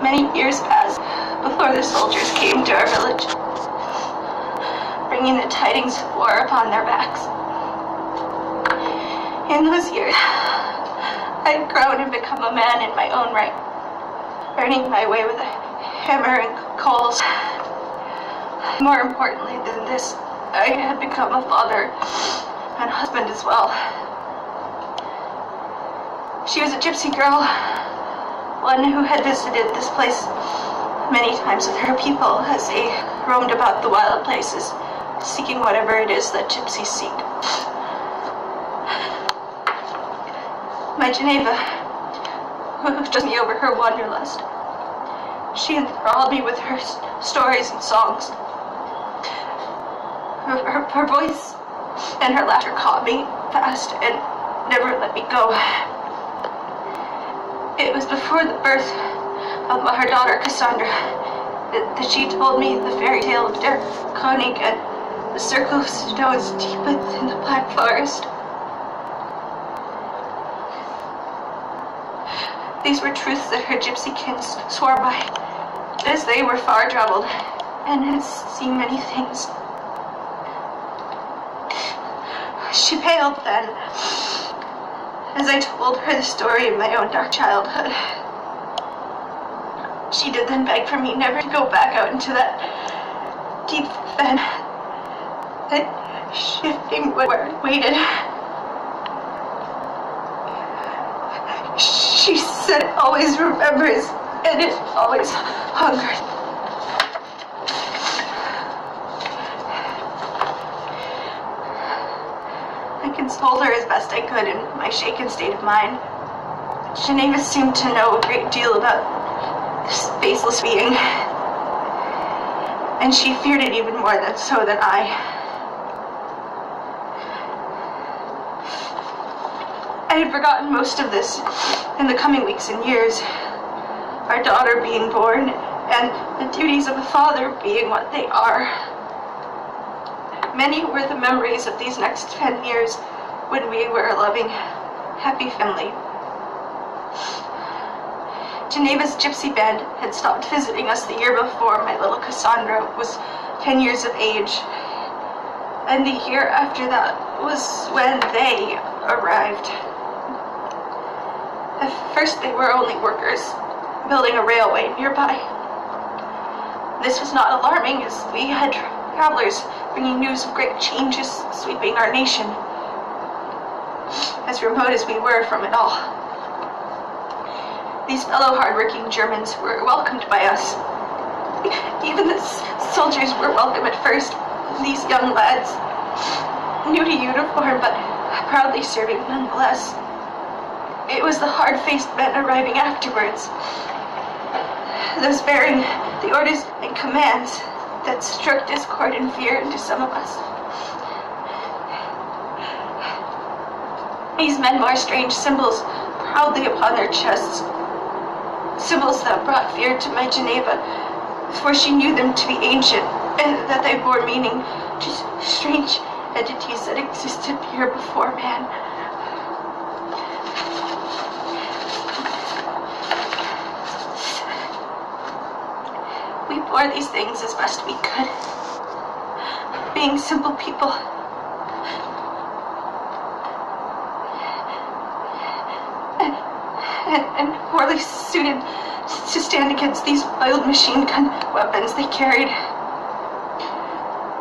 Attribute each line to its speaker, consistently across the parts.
Speaker 1: Many years passed before the soldiers came to our village, bringing the tidings of war upon their backs. In those years, I had grown and become a man in my own right, earning my way with a hammer and coals. More importantly than this, I had become a father and husband as well. She was a gypsy girl, one who had visited this place many times with her people as they roamed about the wild places, seeking whatever it is that gypsies seek. My Geneva, who took me over her wanderlust, she enthralled me with her stories and songs. Her voice and her laughter caught me fast and never let me go. It was before the birth of her daughter Cassandra that she told me the fairy tale of Der Konig and the circle of stones deep within the Black Forest. These were truths that her gypsy kin swore by, as they were far traveled and had seen many things. She paled then, as I told her the story of my own dark childhood. She did then beg for me never to go back out into that deep fen, that shifting wood where it waited. She said it always remembers, and it always hungers. I consoled her as best I could in my shaken state of mind. Geneva seemed to know a great deal about this faceless being, and she feared it even more than I. I had forgotten most of this in the coming weeks and years, our daughter being born, and the duties of a father being what they are. Many were the memories of these next 10 years when we were a loving, happy family. Geneva's gypsy band had stopped visiting us the year before my little Cassandra was 10 years of age, and the year after that was when they arrived. At first they were only workers, building a railway nearby. This was not alarming, as we had travelers bringing news of great changes sweeping our nation, as remote as we were from it all. These fellow hard-working Germans were welcomed by us. Even the soldiers were welcome at first. These young lads, new to uniform, but proudly serving nonetheless. It was the hard-faced men arriving afterwards, those bearing the orders and commands that struck discord and fear into some of us. These men wore strange symbols proudly upon their chests, symbols that brought fear to my Geneva, for she knew them to be ancient, and that they bore meaning to strange entities that existed here before man. We bore these things as best we could, being simple people. And poorly suited to stand against these wild machine gun weapons they carried.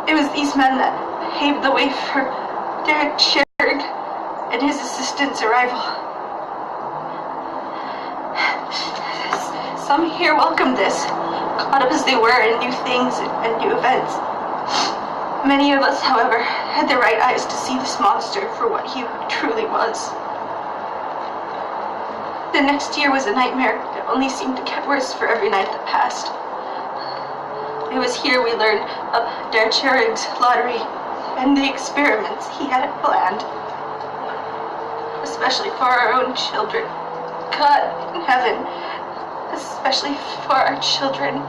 Speaker 1: It was these men that paved the way for Derek Sherg and his assistant's arrival. Some here welcomed this, caught up as they were in new things and new events. Many of us, however, had the right eyes to see this monster for what he truly was. The next year was a nightmare that only seemed to get worse for every night that passed. It was here we learned of Der Cherig's lottery and the experiments he had planned, especially for our own children. God in heaven, especially for our children.